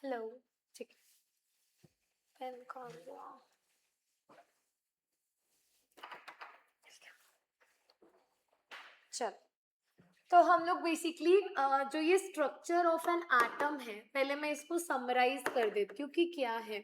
Hello. ठीक है, pen कौन हुआ? चल, तो हम लोग बेसिकली जो ये स्ट्रक्चर ऑफ एन एटम है, पहले मैं इसको समराइज कर देती हूँ कि क्या है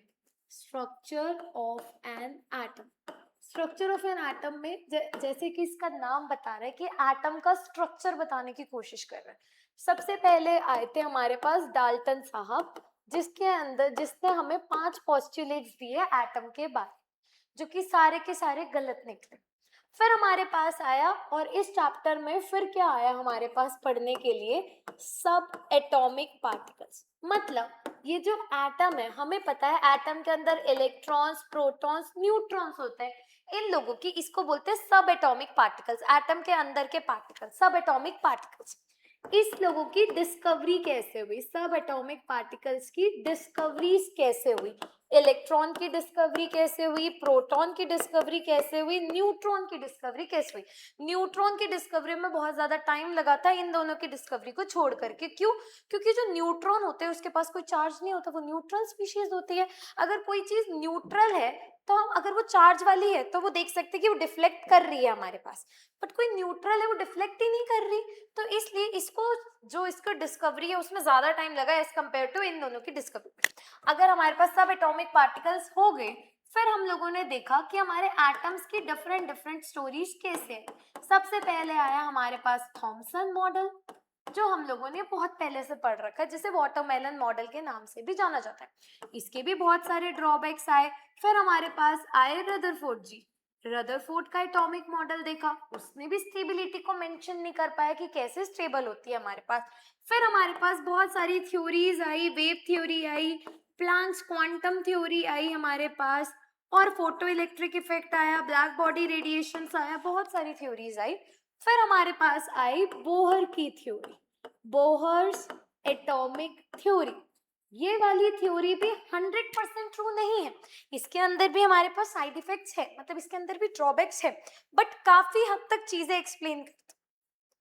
structure of an atom. Structure of an atom में जैसे कि इसका नाम बता रहा है कि एटम का स्ट्रक्चर बताने की कोशिश कर रहा है। सबसे पहले आए थे हमारे पास डाल्टन साहब, जिसने हमें 5 पोस्टुलेट्स दिए एटम के बारे, जो कि सारे के सारे गलत निकले। फिर हमारे पास आया, और इस चैप्टर में फिर क्या आया हमारे पास पढ़ने के लिए, सब एटॉमिक पार्टिकल्स। मतलब ये जो एटम है, हमें पता है एटम के अंदर इलेक्ट्रॉन्स, प्रोटॉन्स, न्यूट्रॉन्स होते हैं। इन लोगों की, इसको बोलते हैं सब एटॉमिक पार्टिकल्स, एटम के अंदर के पार्टिकल्स, सब एटॉमिक पार्टिकल्स। इस लोगों की डिस्कवरी कैसे हुई, सब एटॉमिक पार्टिकल्स की डिस्कवरीज कैसे हुई, इलेक्ट्रॉन की डिस्कवरी कैसे हुई, प्रोटॉन की डिस्कवरी कैसे हुई, न्यूट्रॉन की डिस्कवरी कैसे हुई। न्यूट्रॉन की डिस्कवरी में बहुत ज्यादा टाइम लगा था इन दोनों की डिस्कवरी को छोड़ करके। क्यों? क्योंकि जो न्यूट्रॉन होते हैं उसके पास कोई चार्ज नहीं होता, वो न्यूट्रल स्पीशीज होती है। अगर कोई चीज न्यूट्रल है तो हम, अगर वो चार्ज वाली है तो वो देख सकते हैं कि वो डिफ्लेक्ट कर रही है हमारे पास, बट कोई न्यूट्रल है वो डिफ्लेक्ट ही नहीं कर रही। तो इसलिए इसको, जो इसका डिस्कवरी है उसमें ज्यादा टाइम लगा एज कम्पेयर टू इन दोनों की डिस्कवरी। अगर हमारे पास सब एटॉमिक पार्टिकल्स हो गए, फिर हम लोगों ने देखा कि हमारे एटम्स की डिफरेंट डिफरेंट स्टोरीज कैसे है। सबसे पहले आया हमारे पास थॉमसन मॉडल, जो हम लोगों ने बहुत पहले से पढ़ रखा है, जिसे वाटरमेलन मॉडल के नाम से भी जाना जाता है। इसके भी बहुत सारे ड्रॉबैक्स आए। फिर हमारे पास आए रदरफोर्ड जी। रदरफोर्ड का एटॉमिक मॉडल देखा, उसने भी स्टेबिलिटी को मेंशन नहीं कर पाया कि कैसे स्टेबल होती है हमारे पास। फिर हमारे पास बहुत सारी थ्योरीज आई, वेव थ्योरी आई, प्लैंक्स क्वांटम थ्योरी आई हमारे पास, और फोटो इलेक्ट्रिक इफेक्ट आया, ब्लैक बॉडी रेडिएशन आया, बहुत सारी थ्योरीज आई। फिर हमारे पास आई बोहर की थ्योरी, बोहर्स एटॉमिक थ्योरी। ये वाली थ्योरी भी 100% ट्रू नहीं है, इसके अंदर भी हमारे पास साइड इफेक्ट्स है, मतलब इसके अंदर भी ड्रॉबैक्स है, बट काफी हद तक चीजें एक्सप्लेन,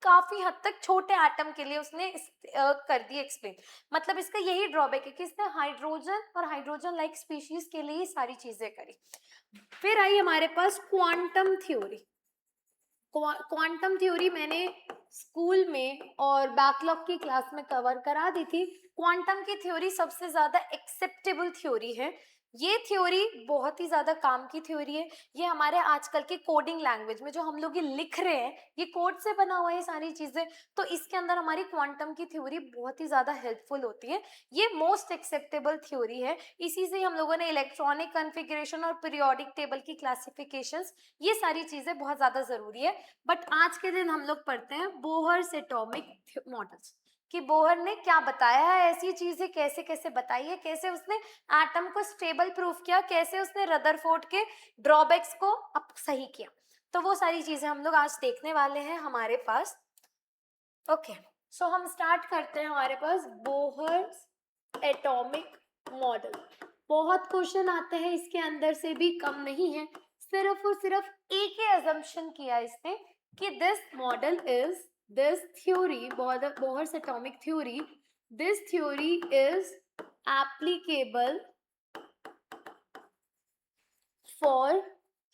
काफी हद तक छोटे एटम के लिए उसने कर दी एक्सप्लेन। मतलब इसका यही ड्रॉबैक है कि इसने हाइड्रोजन और हाइड्रोजन लाइक स्पीशीज के लिए सारी चीजें करी। फिर आई हमारे पास क्वांटम थ्योरी। क्वांटम थ्योरी मैंने स्कूल में और बैकलॉग की क्लास में कवर करा दी थी। क्वांटम की थ्योरी सबसे ज्यादा एक्सेप्टेबल थ्योरी है। ये थ्योरी बहुत ही ज्यादा काम की थ्योरी है। ये हमारे आजकल के कोडिंग लैंग्वेज में जो हम लोग ये लिख रहे हैं, ये कोड से बना हुआ है ये सारी चीजें, तो इसके अंदर हमारी क्वांटम की थ्योरी बहुत ही ज्यादा हेल्पफुल होती है। ये मोस्ट एक्सेप्टेबल थ्योरी है। इसी से हम लोगों ने इलेक्ट्रॉनिक कन्फिग्रेशन और पीरियोडिक टेबल की क्लासिफिकेशंस, ये सारी चीजें बहुत ज्यादा जरूरी है। बट आज के दिन हम लोग पढ़ते हैं बोहर्स एटॉमिक मॉडल्स, कि बोहर ने क्या बताया है, ऐसी चीजें कैसे कैसे बताई है, कैसे उसने एटम को स्टेबल प्रूफ किया, कैसे उसने रदरफोर्ड के ड्रॉबैक्स को अब सही किया। तो वो सारी चीजें हम लोग आज देखने वाले हैं हमारे पास। ओके, सो हम स्टार्ट करते हैं हमारे पास बोहर्स एटॉमिक मॉडल। बहुत क्वेश्चन आते हैं इसके अंदर से भी कम नहीं है। सिर्फ और सिर्फ एक ही अजम्पशन किया इसने कि this model is, this theory, Bohr's atomic theory, this theory is applicable for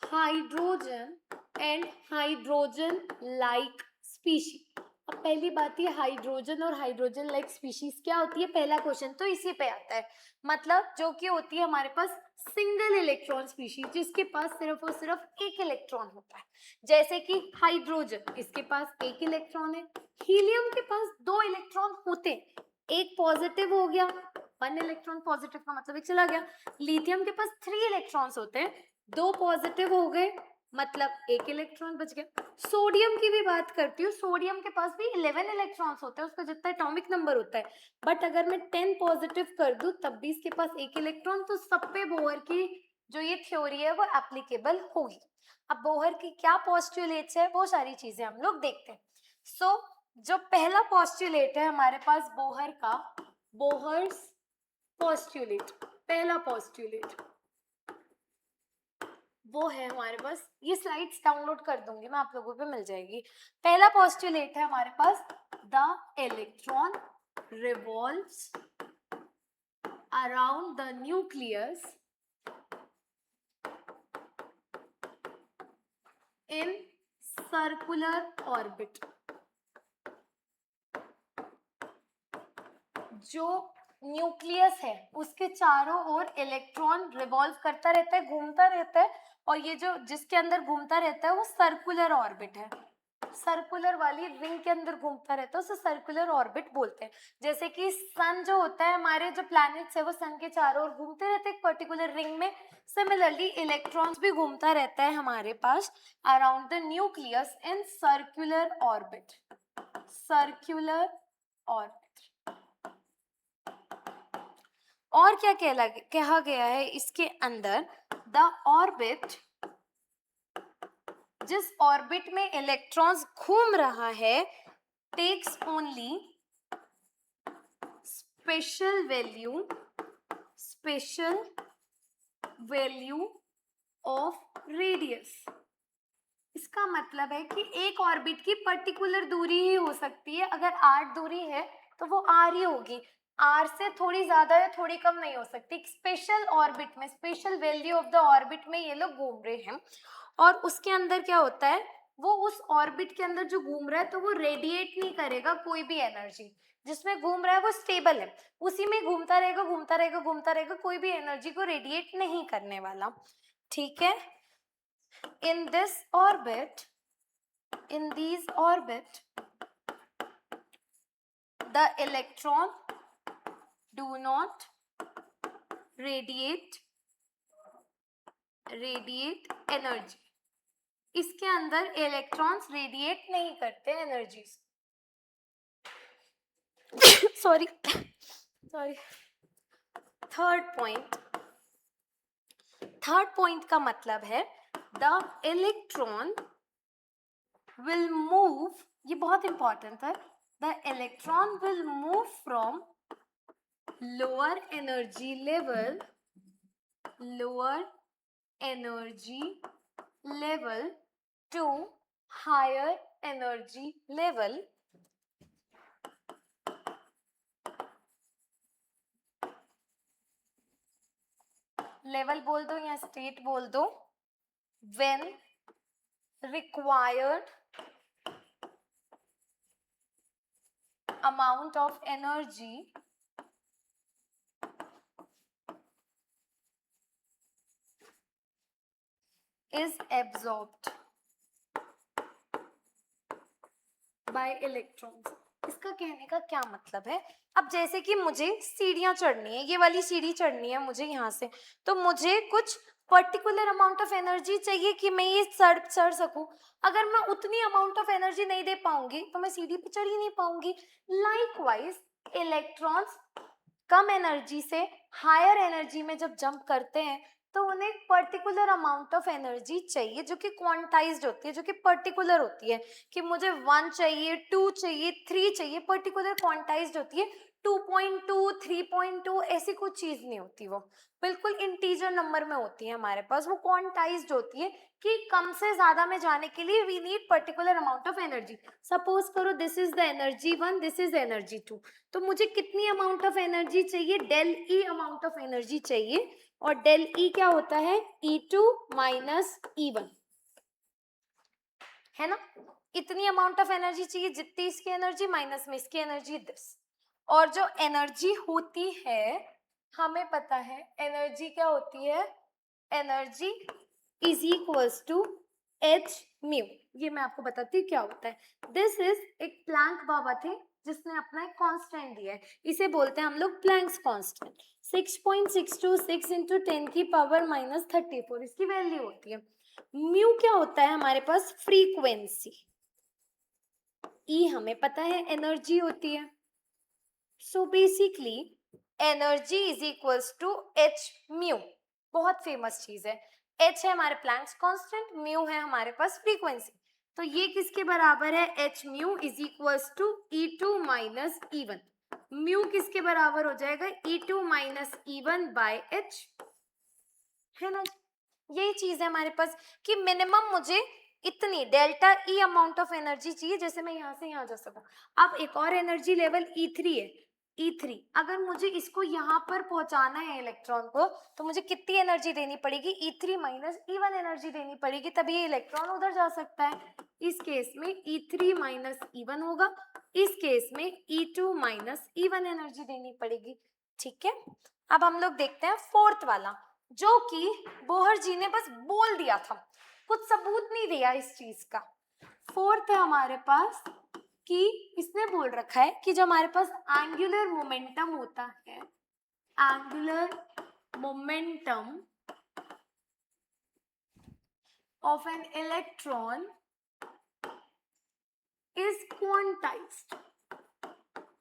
hydrogen and hydrogen like species. अब पहली बात, ये हाइड्रोजन और हाइड्रोजन लाइक स्पीशीज क्या होती है, पहला क्वेश्चन तो इसी पे आता है। मतलब जो कि होती है हमारे पास सिंगल इलेक्ट्रॉन स्पीशीज, जिसके पास सिर्फ और सिर्फ एक इलेक्ट्रॉन होता है। जैसे कि हाइड्रोजन, इसके पास एक इलेक्ट्रॉन है। हीलियम के पास 2 इलेक्ट्रॉन होते हैं, एक पॉजिटिव हो गया, 1 इलेक्ट्रॉन, पॉजिटिव का मतलब एक चला गया। लिथियम के पास 3 इलेक्ट्रॉन्स होते हैं, 2 पॉजिटिव हो गए, मतलब एक इलेक्ट्रॉन बच गया। सोडियम की भी बात करती हूँ, सोडियम के पास भी 11 इलेक्ट्रॉन्स होते हैं, उसका जितना एटॉमिक नंबर होता है, बट अगर मैं 10 पॉजिटिव कर दूं तब भी इसके पास एक इलेक्ट्रॉन। तो सब पे बोहर की जो ये थ्योरी है वो एप्लीकेबल होगी। अब बोहर की क्या पोस्टुलेट्स है वो सारी चीजें हम लोग देखते हैं। सो जो पहला पोस्टुलेट है हमारे पास बोहर का, बोहर्स पोस्टुलेट, पहला पोस्टुलेट वो है हमारे पास, ये स्लाइड्स डाउनलोड कर दूंगी मैं, आप लोगों पे मिल जाएगी। पहला पोस्टुलेट है हमारे पास, the electron revolves around the nucleus in circular orbit. जो न्यूक्लियस है उसके चारों ओर इलेक्ट्रॉन रिवॉल्व करता रहता है, घूमता रहता है, और ये जो जिसके अंदर घूमता रहता है वो सर्कुलर ऑर्बिट है, सर्कुलर वाली रिंग के अंदर घूमता रहता है, उसे सर्कुलर ऑर्बिट बोलते हैं। जैसे कि सन जो होता है, हमारे जो प्लैनेट्स है वो सन के चारों ओर घूमते रहते हैं एक पर्टिकुलर रिंग में, सिमिलरली इलेक्ट्रॉन्स भी घूमता रहता है हमारे पास around the nucleus in circular orbit, circular orbit. और क्या कहा गया है इसके अंदर, द ऑर्बिट, जिस ऑर्बिट में इलेक्ट्रॉन्स घूम रहा है, takes only special value of radius. इसका मतलब है कि एक ऑर्बिट की पर्टिकुलर दूरी ही हो सकती है, अगर r दूरी है तो वो r ही होगी, r से थोड़ी ज्यादा या थोड़ी कम नहीं हो सकती। स्पेशल ऑर्बिट में, special value of the orbit में ये लोग घूम रहे हैं, और उसके अंदर क्या होता है, वो उस ऑर्बिट के अंदर जो घूम रहा है तो वो रेडिएट नहीं करेगा कोई भी एनर्जी, जिसमें घूम रहा है वो स्टेबल है, उसी में घूमता रहेगा घूमता रहेगा घूमता रहेगा, कोई भी एनर्जी को रेडिएट नहीं करने वाला। ठीक है, in these orbit the electron do not radiate energy। इसके अंदर इलेक्ट्रॉन्स रेडिएट नहीं करते एनर्जी। सॉरी। थर्ड पॉइंट का मतलब है द इलेक्ट्रॉन विल मूव, ये बहुत इंपॉर्टेंट है, the electron will move from lower energy level to higher energy level. Level बोल दो या स्टेट बोल दो। when required amount of energy is absorbed by electrons। इसका कहने का क्या मतलब है, अब जैसे कि मुझे सीढ़ियां चढ़नी है, ये वाली सीढ़ी चढ़नी है मुझे यहाँ से, तो मुझे कुछ पर्टिकुलर अमाउंट ऑफ एनर्जी चाहिए कि मैं ये चढ़ सकूं। अगर मैं उतनी अमाउंट ऑफ एनर्जी नहीं दे पाऊंगी तो मैं सीढ़ी पे चढ़ ही नहीं पाऊंगी। लाइकवाइज इलेक्ट्रॉन्स कम एनर्जी से हायर एनर्जी में जब जंप करते हैं तो उन्हें एक पर्टिकुलर अमाउंट ऑफ एनर्जी चाहिए जो कि क्वांटाइज्ड होती है, जो कि पर्टिकुलर होती है, कि मुझे 1 चाहिए, 2 चाहिए, 3 चाहिए, पर्टिकुलर क्वांटाइज्ड होती है। 2.2, 3.2 ऐसी कुछ चीज नहीं होती, वो बिल्कुल इंटीजर नंबर में होती है हमारे पास, वो क्वांटाइज्ड होती है कि कम से ज्यादा में जाने के लिए we need particular amount of energy. Suppose करो this is the energy 1, this is energy 2, तो मुझे कितनी अमाउंट ऑफ एनर्जी चाहिए, del E amount of energy चाहिए, और डेल ई क्या होता है, E2 माइनस E1, है ना। इतनी अमाउंट ऑफ एनर्जी चाहिए जितनी इसकी एनर्जी माइनस में इसकी एनर्जी दिस। और जो एनर्जी होती है, हमें पता है एनर्जी क्या होती है, energy is equals to H mu. ये मैं आपको बताती हूँ क्या होता है। दिस इज एक प्लैंक बाबा थे जिसने अपना एक कांस्टेंट दिया है, इसे बोलते हैं हम लोग प्लैंक्स कांस्टेंट। 6.626 इंटू 10 की पावर माइनस 34 इसकी वैल्यू होती है। म्यू क्या होता है हमारे पास, फ्रीक्वेंसी। ई हमें पता है एनर्जी होती है। So basically energy is equals to H mu, बहुत फेमस चीज है। एच है हमारे प्लैंक्स कांस्टेंट, म्यू है हमारे पास फ्रीक्वेंसी, तो ये किसके बराबर है, H mu is equals to E2 minus E1। Mu किसके बराबर हो जाएगा, E2 minus E1 by H, है ना। यही चीज है हमारे पास कि मिनिमम मुझे इतनी delta E amount of energy चाहिए जैसे मैं यहाँ से यहाँ जा सकूं। अब एक और एनर्जी लेवल E3 है, E3। अगर मुझे इसको यहाँ पर पहुंचाना है इलेक्ट्रॉन को, तो मुझे कितनी एनर्जी देनी पड़ेगी? E3 माइनस E1 एनर्जी देनी पड़ेगी, तभी ये इलेक्ट्रॉन उधर जा सकता है। इस केस में E3 माइनस E1 होगा, इस केस में E2 माइनस E1 एनर्जी देनी पड़ेगी। ठीक है, अब हम लोग देखते हैं फोर्थ वाला, जो कि बोहर जी ने बस बोल दिया था, कुछ सबूत नहीं दिया इस चीज का। फोर्थ है हमारे पास कि इसने बोल रखा है कि जो हमारे पास एंगुलर मोमेंटम होता है, angular momentum of an electron is quantized.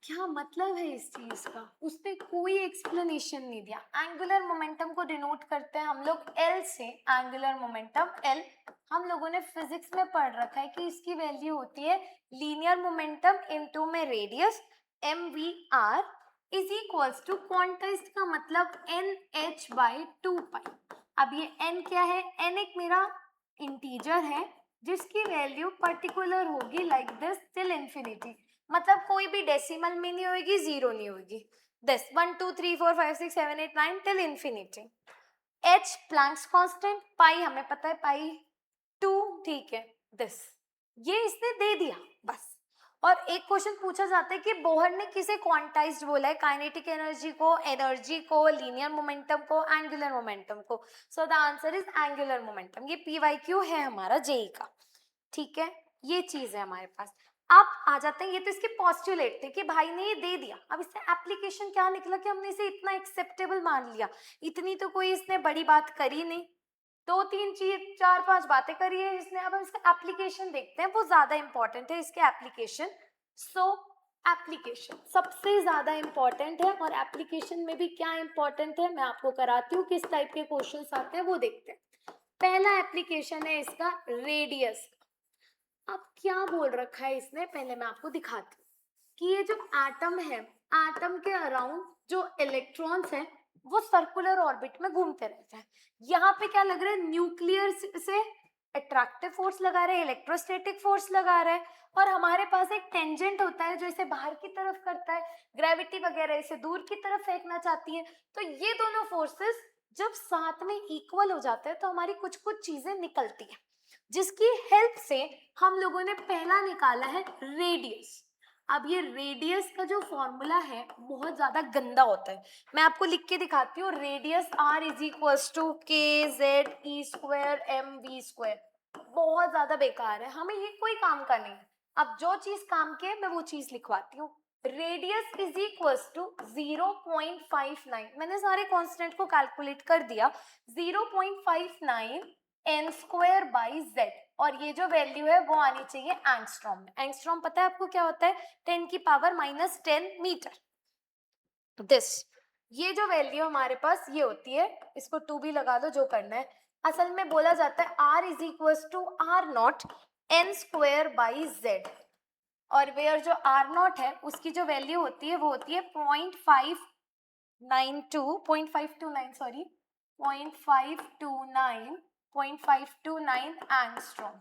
क्या मतलब है इस चीज का? उसने कोई एक्सप्लेनेशन नहीं दिया। एंगुलर मोमेंटम को डिनोट करते हैं हम लोग एल से, एंगुलर मोमेंटम एल। हम लोगों ने फिजिक्स में पढ़ रखा है कि इसकी वैल्यू होती है लीनियर मोमेंटम इनटू में radius mvr is equals to quantized का मतलब nh/2π। अब ये n क्या है? n एक मेरा इंटीजर है जिसकी वैल्यू पर्टिकुलर होगी लाइक दिस टिल इंफिनिटी, मतलब कोई भी डेसिमल में नहीं होगी, जीरो नहीं होगी। This 1 2 3 4 5 6 7 8 9 till infinity. h Planck's constant, pi हमें पता है पाई 2, ठीक है। दिस ये इसने दे दिया बस। और एक क्वेश्चन पूछा जाता है कि बोहर ने किसे क्वांटाइज्ड बोला है? काइनेटिक एनर्जी को, लीनियर मोमेंटम को, एंगुलर मोमेंटम को। So the answer is angular momentum. ये PYQ है हमारा जेई का। ठीक है, ये चीज है हमारे पास। अब आ जाते हैं, ये तो इसके पोस्टुलेट थे कि भाई ने ये दे दिया। अब इससे एप्लीकेशन क्या निकला कि हमने इसे इतना एक्सेप्टेबल मान लिया। इतनी तो कोई इसने बड़ी बात करी नहीं, 2 3 चीज 4 5 बातें करी है इसने। अब हम इसका एप्लीकेशन देखते हैं, वो ज्यादा इंपॉर्टेंट है इसके एप्लीकेशन। सो एप्लीकेशन सबसे ज्यादा इंपॉर्टेंट है, और एप्लीकेशन में भी क्या इंपॉर्टेंट है मैं आपको कराती हूँ, किस टाइप के क्वेश्चंस आते हैं वो देखते हैं। पहला एप्लीकेशन है इसका रेडियस। अब क्या बोल रखा है इसने, पहले मैं आपको दिखाती हूँ कि ये जो एटम है, एटम के अराउंड जो इलेक्ट्रॉन्स हैं वो सर्कुलर ऑर्बिट में घूमते रहते हैं। यहाँ पे क्या लग रहा है? न्यूक्लियर से अट्रैक्टिव फोर्स लगा रहे हैं, इलेक्ट्रोस्टैटिक फोर्स लगा रहा है, और हमारे पास एक टेंजेंट होता है जो इसे बाहर की तरफ करता है, ग्रेविटी वगैरह इसे दूर की तरफ फेंकना चाहती है। तो ये दोनों फोर्सेस जब साथ में इक्वल हो जाते हैं तो हमारी कुछ कुछ चीजें निकलती है, जिसकी हेल्प से हम लोगों ने पहला निकाला है रेडियस। अब ये रेडियस का जो फॉर्मूला है बहुत ज्यादा गंदा होता है, मैं आपको लिख के दिखाती हूँ। Radius r is equals to kz_e²mv²। बहुत ज्यादा बेकार है, हमें ये कोई काम का नहीं। अब जो चीज काम की है मैं वो चीज लिखवाती हूँ। रेडियस इज इक्वल्स टू 0.59, मैंने सारे कांस्टेंट को कैलकुलेट कर दिया, 0.59 n²/z, और ये जो वैल्यू है वो आनी चाहिए एंगस्ट्रॉम में। एंगस्ट्रॉम पता है आपको क्या होता है? 10⁻⁻10 मीटर। दिस ये जो वैल्यू हमारे पास ये होती है, इसको 2 भी लगा दो, जो करना है। असल में बोला जाता है r is equals to r0 n²/z, और वेयर जो r0 है उसकी जो वैल्यू होती है वो होती है 0.529 एंगस्ट्रॉम।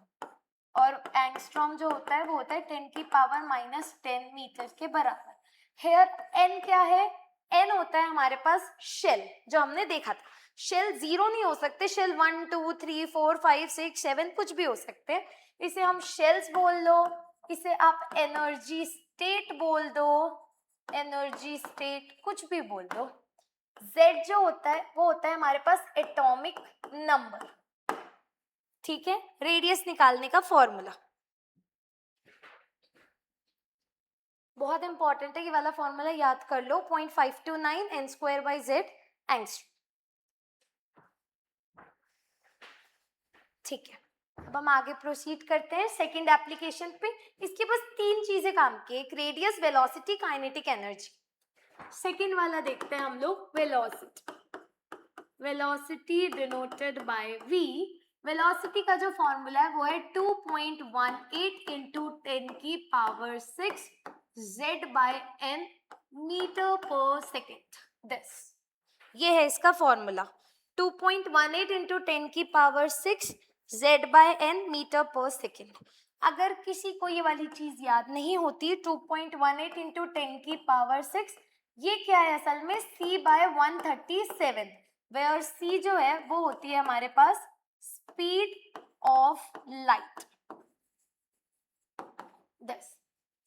और एंगस्ट्रॉम जो होता है वो होता है 10⁻⁻10 मीटर के बराबर। हेयर n क्या है? n होता है हमारे पास शेल, जो हमने देखा था। शेल 0 नहीं हो सकते, शेल 1 2 3 4 5 6 7 कुछ भी हो सकते हैं। इसे हम शेल्स बोल लो, इसे आप एनर्जी स्टेट बोल दो, एनर्जी स्टेट कुछ भी बोल दो। Z जो होता है वो होता है हमारे पास एटॉमिक नंबर। ठीक है, रेडियस निकालने का फॉर्मूला बहुत इंपॉर्टेंट है, ये वाला फॉर्मूला याद कर लो, 0.529 n²/z एंगस्ट्रॉम। ठीक है, अब हम आगे प्रोसीड करते हैं सेकंड एप्लीकेशन पे। इसके बस 3 चीजें काम की, एक radius, velocity, kinetic energy. Second वाला देखते हैं हम लोग, velocity. Velocity denoted by v। Velocity का जो फॉर्मूला है वो है 2.18 इंटू 10⁻⁶ z/n मीटर पर सेकेंड। दिस ये है इसका फॉर्मूला, 2.18 इंटू 10⁻⁶ z/n मीटर पर सेकेंड। अगर किसी को ये वाली चीज याद नहीं होती, 2.18 इंटू 10⁻⁶ ये क्या है असल में c/137, वेयर c जो है वो होती है हमारे पास speed of light, this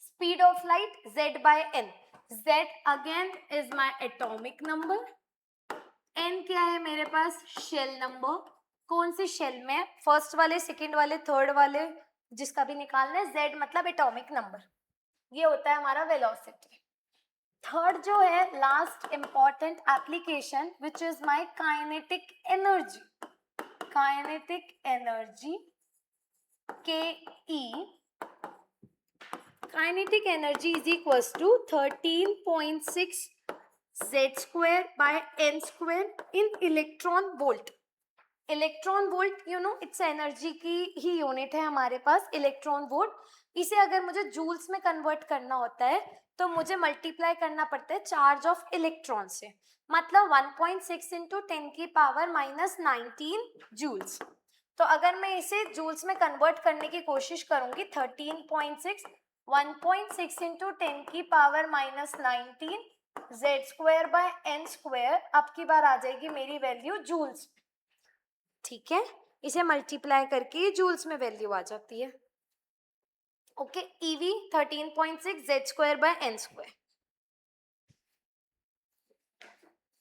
speed of light z/n, z again is my atomic number, n क्या है मेरे पास शेल नंबर, कौन से शेल में, फर्स्ट वाले, सेकंड वाले, थर्ड वाले, जिसका भी निकालना है, z मतलब एटॉमिक नंबर, ये होता है हमारा वेलोसिटी। थर्ड जो है last important application which is my kinetic energy, kinetic energy के E, kinetic energy is equals to 13.6 z square by n square in electron volt. Electron volt you know it's energy की ही unit है हमारे पास, electron volt. इसे अगर मुझे joules में convert करना होता है तो मुझे मल्टीप्लाई करना पड़ता है चार्ज ऑफ इलेक्ट्रॉन से, मतलब 1.6 इंटू 10 की पावर -19 जूल्स। तो अगर मैं इसे जूल्स में कन्वर्ट करने की कोशिश करूंगी 13.6 1.6 इंटू 10 की power -19 z square by n square, अब की बार आ जाएगी मेरी वैल्यू जूल्स, ठीक है, इसे मल्टीप्लाई करके जूल्स में वैल्यू आ जाती है। Okay, EV 13.6 z square by n square,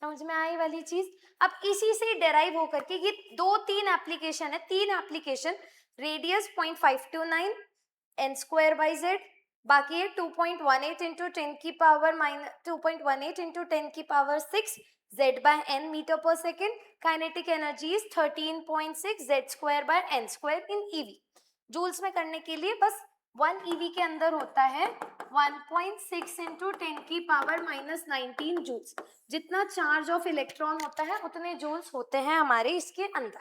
समझ में आई वाली चीज। अब इसी से डेराइव होकर के ये तीन एप्लीकेशन है, तीन application, radius 0.529 n square by z, बाकी है 2.18 इंटू 10 की पावर -2.18 इंटू 10 की power 6 z by n metre पर second. Kinetic energy is 13.6 z square by n square in eV. Joules में करने के लिए बस 1 ईवी के अंदर होता है 1.6 इंटू 10 की पावर -19 जूल्स। जितना चार्ज ऑफ इलेक्ट्रॉन होता है उतने जूल्स होते हैं हमारे इसके अंदर,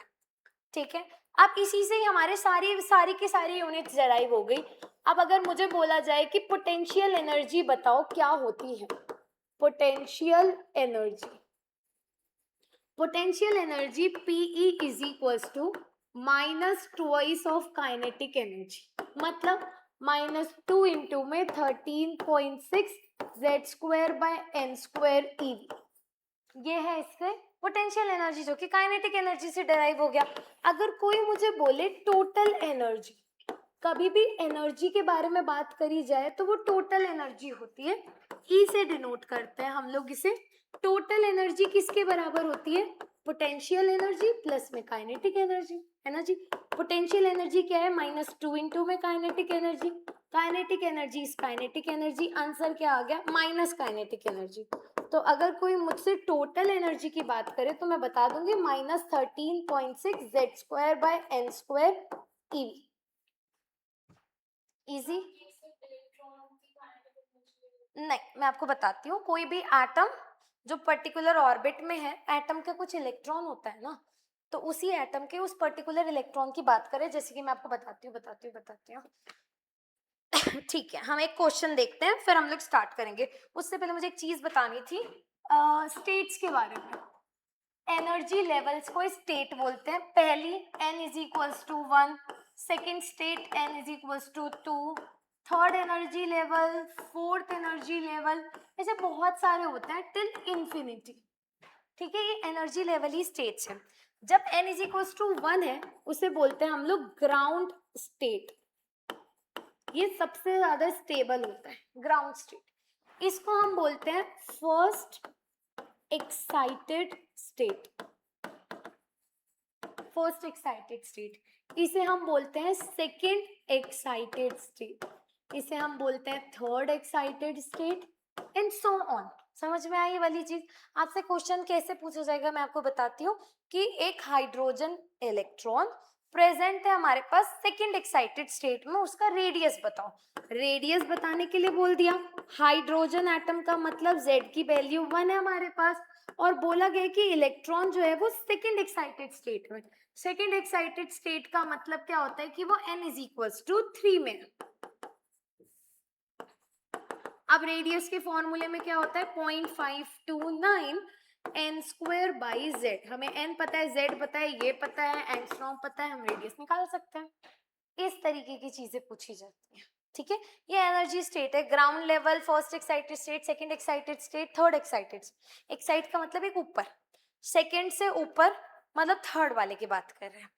ठीक है। अब इसी से ही हमारे सारी की सारी यूनिट्स डेराइव हो गई। अब अगर मुझे बोला जाए कि पोटेंशियल एनर्जी बताओ क्या होती है, potential energy, potential energy PE is equals to minus twice of kinetic energy, मतलब -2 इंटू में 13.6 z square by n square eV, ये है इससे पोटेंशियल एनर्जी जो कि काइनेटिक एनर्जी से डिराइव हो गया। अगर कोई मुझे बोले टोटल एनर्जी, कभी भी एनर्जी के बारे में बात करी जाए तो वो टोटल एनर्जी होती है, ई से डिनोट करते हैं हम लोग इसे। टोटल एनर्जी किसके बराबर होती है, पोटेंशियल एनर्जी प्लस में काइनेटिक एनर्जी, है ना जी। पोटेंशियल एनर्जी क्या है, -2 इंटू में kinetic energy, kinetic energy is kinetic energy, answer क्या आ गया माइनस काइनेटिक एनर्जी। तो अगर कोई मुझसे टोटल एनर्जी की बात करे तो मैं बता दूंगी -13.6 z square by n square EV. Easy, नहीं मैं आपको बताती हूँ, कोई भी एटम जो पर्टिकुलर ऑर्बिट में है, एटम का कुछ इलेक्ट्रॉन होता है ना, तो उसी एटम के उस पर्टिकुलर इलेक्ट्रॉन की बात करें, जैसे कि मैं आपको बताती हूँ ठीक है, हम एक क्वेश्चन देखते हैं फिर हम लोग स्टार्ट करेंगे। उससे पहले मुझे एक चीज बतानी थी स्टेट्स के बारे में। एनर्जी लेवल्स को स्टेट बोलते हैं। पहली n is equals to 1, second state n is equals to 2, third energy level, fourth energy level, ऐसे बहुत सारे होते हैं टिल इंफिनिटी, ठीक है। ये एनर्जी लेवल ही स्टेट्स है। जब n इज इक्वल्स टू 1 है उसे बोलते हैं हम लोग ग्राउंड स्टेट, ये सबसे ज्यादा स्टेबल होता है ग्राउंड स्टेट। इसको हम बोलते हैं first excited state, first excited state. इसे हम बोलते हैं सेकेंड एक्साइटेड स्टेट, इसे हम बोलते हैं third excited state and so on. समझ में आई वाली चीज। आपसे क्वेश्चन कैसे पूछा जाएगा मैं आपको बताती हूँ कि एक हाइड्रोजन इलेक्ट्रॉन प्रेजेंट है हमारे पास सेकेंड एक्साइटेड स्टेट में, उसका रेडियस बताओ। रेडियस बताने के लिए बोल दिया, हाइड्रोजन एटम का मतलब z की वैल्यू 1 है हमारे पास, और बोला गया कि इलेक्ट्रॉन जो है वो सेकेंड एक्साइटेड स्टेट में। सेकेंड एक्साइटेड स्टेट का मतलब क्या होता है कि वो n इज इक्वल्स टू 3 में। अब रेडियस के फॉर्मूले में क्या होता है 0.529 n स्क्वायर बाई z, हमें n पता है, z पता है, ये पता है, एंगस्ट्रॉम पता है, हम रेडियस निकाल सकते हैं। इस तरीके की चीजें पूछी जाती हैं, ठीक है, ये एनर्जी स्टेट है, ground level, first excited state, second excited state, third excited. Excite का मतलब एक ऊपर, सेकंड से ऊपर मतलब थर्ड वाले की बात कर रहे हैं।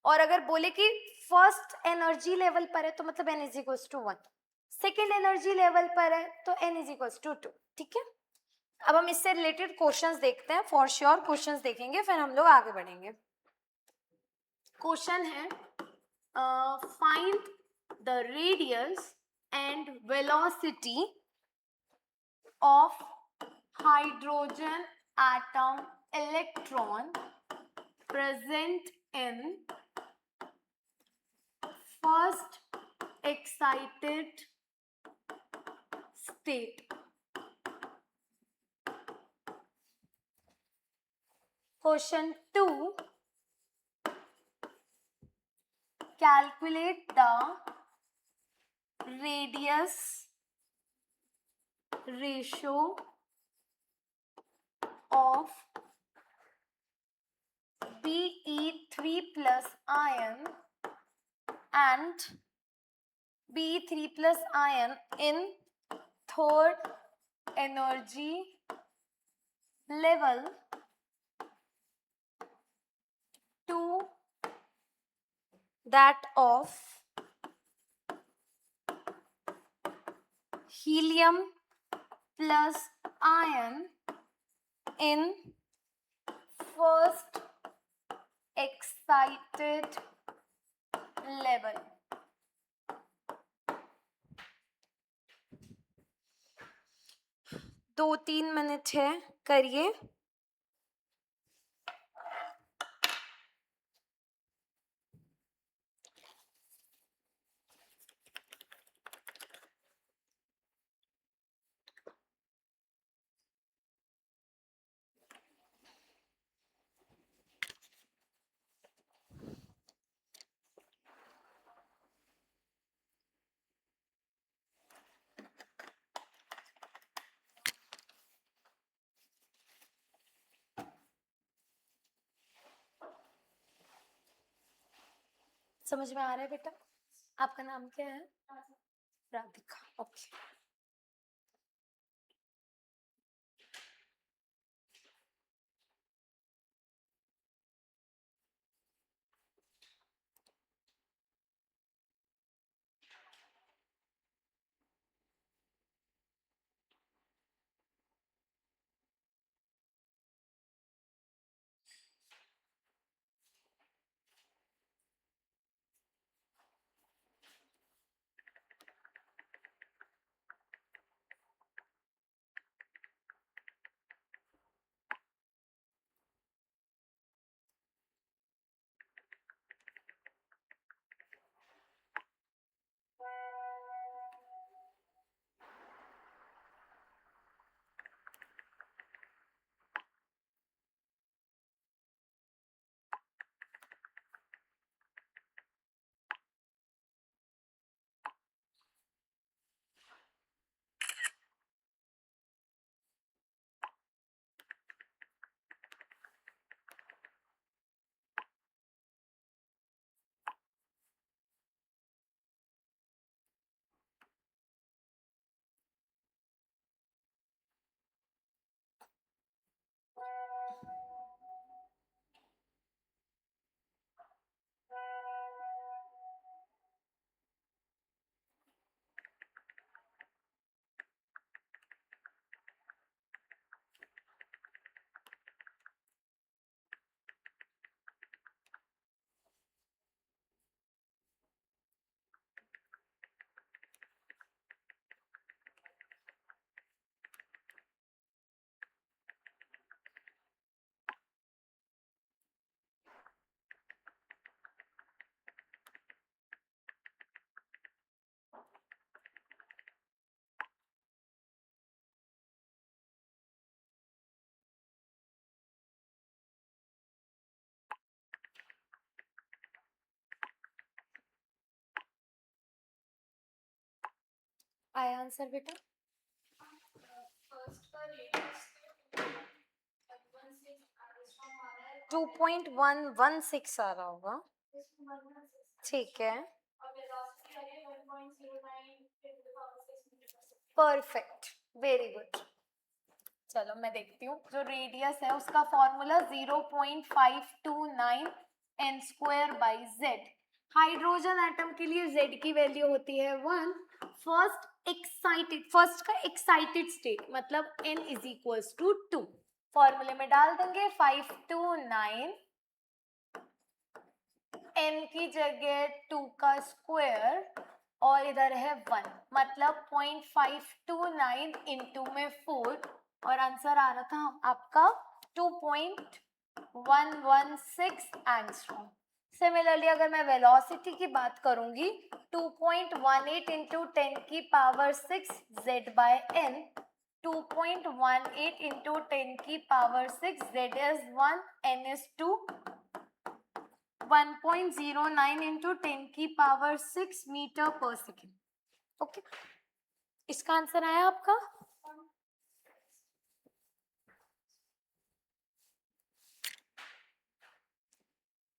और अगर बोले कि फर्स्ट एनर्जी लेवल पर है तो मतलब n is equals to 1, second energy level पर है तो n इज इक्वल्स टू 2। ठीक है, अब हम इससे रिलेटेड क्वेश्चंस देखते हैं, फॉर श्योर क्वेश्चंस देखेंगे, फिर हम लोग आगे बढ़ेंगे। क्वेश्चन है find the radius and velocity of hydrogen atom electron present in first excited state. Question 2. Calculate the radius ratio of Be3 plus ion and Be3 plus ion in third energy level to that of helium plus ion in first excited level. दो 3 minute है, करिए। समझ में आ रहा है बेटा? आपका नाम क्या है? राधिका। ओके, आया आंसर बेटा? 2.116 आ रहा होगा। ठीक है, परफेक्ट, वेरी गुड। चलो मैं देखती हूँ, जो रेडियस है उसका formula 0.529 n square by Z. Hydrogen atom के लिए z की वैल्यू होती है 1। फर्स्ट का एक्साइटेड स्टेट मतलब n इज इक्वल्स टू 2। फॉर्मूले में डाल देंगे 529, n की जगह 2 का स्क्वायर और इधर है 1, मतलब 0.529 इंटू में 4 और आंसर आ रहा था आपका 2.116 एंगस्ट्रॉम। सिमिलरली अगर मैं वेलोसिटी की बात करूंगी 2.18 इंटू 10 की power 6 z by n, 2.18 into 10 की power 6 z is 1, n is 2, 1.09 into 10 की पावर 6 मीटर पर सेकेंड। ओके, इसका आंसर आया आपका।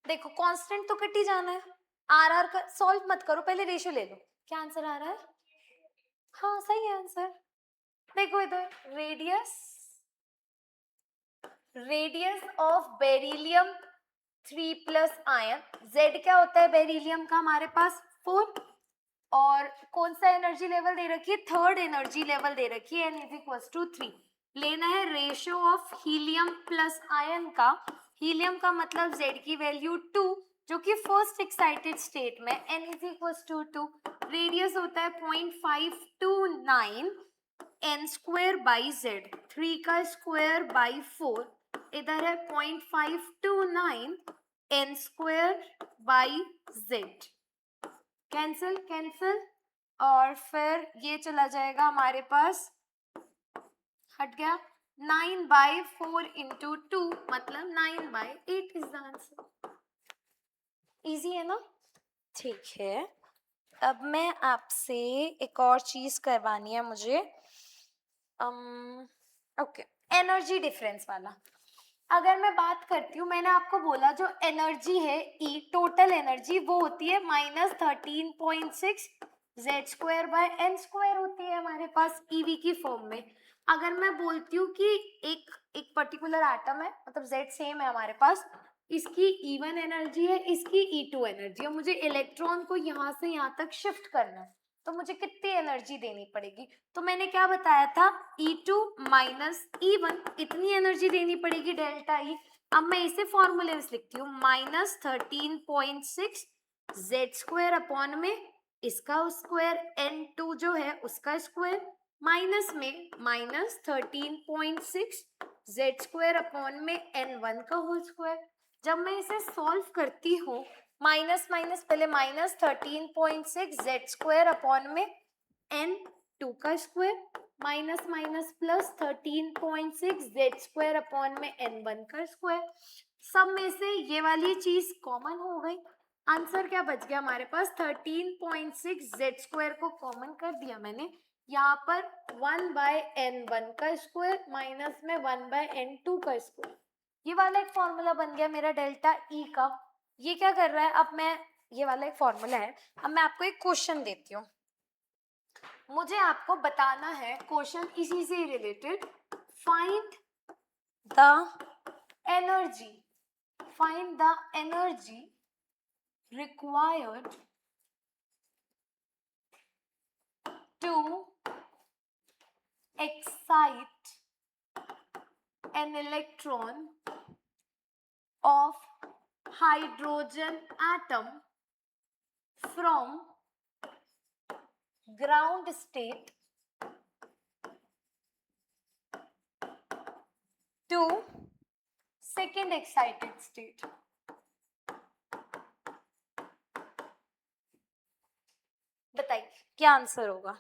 देखो कांस्टेंट तो कट ही जाना है, आर का सॉल्व मत करो, पहले रेशियो ले लो। क्या आंसर आ रहा है? हाँ सही है आंसर। देखो इधर radius of beryllium 3 plus ion, Z क्या होता है बेरिलियम का हमारे पास 4, और कौन सा एनर्जी लेवल दे रखी है? थर्ड एनर्जी लेवल दे रखी है, n इज इक्वल्स टू 3। लेना है ratio of helium plus ion का, हीलियम का मतलब Z की वैल्यू 2 जो कि फर्स्ट एक्साइटेड स्टेट में, n is equals to 2, radius होता है 0.529 n स्क्वायर बाई z, 3 का स्क्वायर बाई 4, इधर है 0.529 n square by z, cancel cancel, और फिर ये चला जाएगा हमारे पास, हट गया 9/4 इंटू 2 मतलब 9/8 इज द आंसर। इजी है ना? ठीक है, अब मैं आपसे एक और चीज करवानी है मुझे, ओके, एनर्जी डिफरेंस वाला। अगर मैं बात करती हूँ, मैंने आपको बोला जो एनर्जी है ई, टोटल एनर्जी वो होती है -13.6 Z square by N square होती है हमारे पास ईवी की फॉर्म में। अगर मैं बोलती हूँ कि एक पर्टिकुलर एटम है, मतलब जेड सेम है हमारे पास, इसकी E1 एनर्जी है, इसकी E2 एनर्जी है, मुझे इलेक्ट्रॉन को यहाँ से यहाँ तक शिफ्ट करना है, तो मुझे कितनी एनर्जी देनी पड़ेगी? तो मैंने क्या बताया था, E2 माइनस E1, इतनी एनर्जी देनी पड़ेगी डेल्टा E। अब मैं इसे फॉर्मूले में लिखती हूँ, -13.6 जेड स्क्वायर अपॉन में इसका स्क्वायर, N2 जो है उसका स्क्वायर, माइनस में -13.6 जेड स्क्वायर अपॉन में N1 का होल स्क्वायर। जब मैं इसे सॉल्व करती हूँ, माइनस माइनस पहले -13.6 जेड स्क्वायर अपॉन में N2 का square, minus minus plus 13.6 Z square upon में N1 का स्क्वायर, सब में से ये वाली चीज कॉमन हो गई। आंसर क्या बच गया हमारे पास? 13.6 जेड स्क्वायर को कॉमन कर दिया मैंने, यहाँ पर 1/n1 का स्क्वायर माइनस में 1/n2 का स्क्वायर, ये वाला एक फॉर्मूला बन गया मेरा डेल्टा ई का। ये क्या कर रहा है, अब मैं, ये वाला एक फॉर्मूला है, अब मैं आपको एक क्वेश्चन देती हूँ, मुझे आपको बताना है, क्वेश्चन इसी से related, find the energy, find the energy required to excite an electron of hydrogen atom from ground state to second excited state। बताइए क्या आंसर होगा?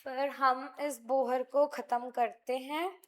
फिर हम इस बोहर को खत्म करते हैं।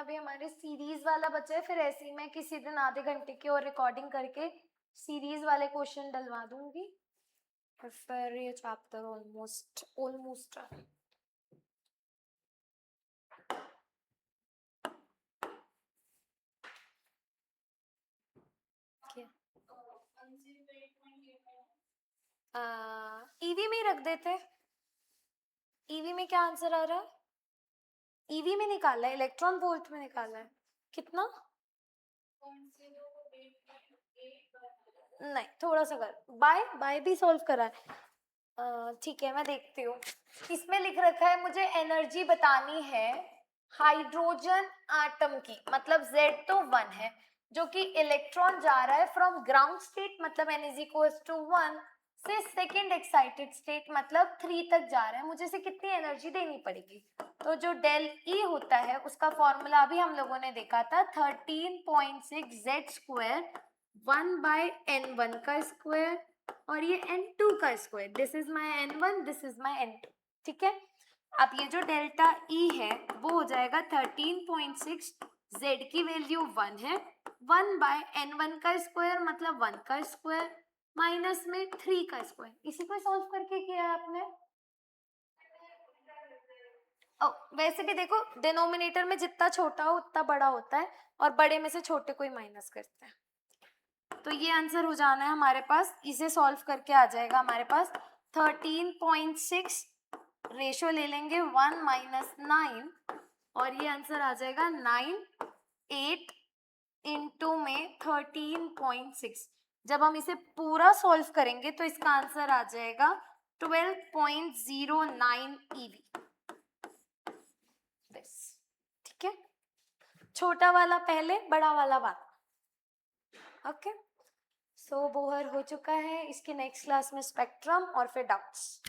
अभी हमारे सीरीज वाला बचा है, फिर ऐसे ही मैं किसी दिन आधे घंटे की और रिकॉर्डिंग करके सीरीज वाले क्वेश्चन डलवा दूंगी और फिर ये चैप्टर ऑलमोस्ट ऑलमोस्ट ईवी में ही रख देते। ईवी में क्या आंसर आ रहा है? ईवी में निकाला है, इलेक्ट्रॉन वोल्ट में निकाला है, कितना? नहीं, थोड़ा सा कर, बाय बाय भी सॉल्व करा है। ठीक है, मैं देखती हूँ। इसमें लिख रखा है मुझे एनर्जी बतानी है हाइड्रोजन एटम की, मतलब Z तो 1 है, जो कि इलेक्ट्रॉन जा रहा है फ्रॉम ग्राउंड स्टेट मतलब n इज इक्वल्स टू 1 से सेकेंड एक्साइटेड स्टेट मतलब 3 तक जा रहा है। मुझे इसे कितनी एनर्जी देनी पड़ेगी? तो जो डेल E होता है उसका फॉर्मूला अभी हम लोगों ने देखा था 13.6 Z² 1/n1 का स्क्वायर और ये n2 का square. This is my n1, this is my n2, ठीक है। अब ये जो डेल्टा E है वो हो जाएगा 13.6, Z की वैल्यू 1 है, 1/n1 का स्क्वायर मतलब 1 का स्क्वायर माइनस में 3 का स्क्वायर। इसी को सॉल्व करके किया है आपने। वैसे भी देखो डिनोमिनेटर में जितना छोटा हो उतना बड़ा होता है और बड़े में से छोटे को ही माइनस करते हैं। तो ये आंसर हो जाना है हमारे पास, इसे सॉल्व करके आ जाएगा हमारे पास 13.6, रेशो ले लेंगे 1 - 9 और ये आंसर आ जाएगा 9, 8 इंटू में 13.6। जब हम इसे पूरा सॉल्व करेंगे तो इसका आंसर आ जाएगा 12.09 EV। ठीक है, छोटा वाला पहले, बड़ा वाला बाद। ओके, सो बोहर हो चुका है। इसके नेक्स्ट क्लास में स्पेक्ट्रम और फिर डाउट्स।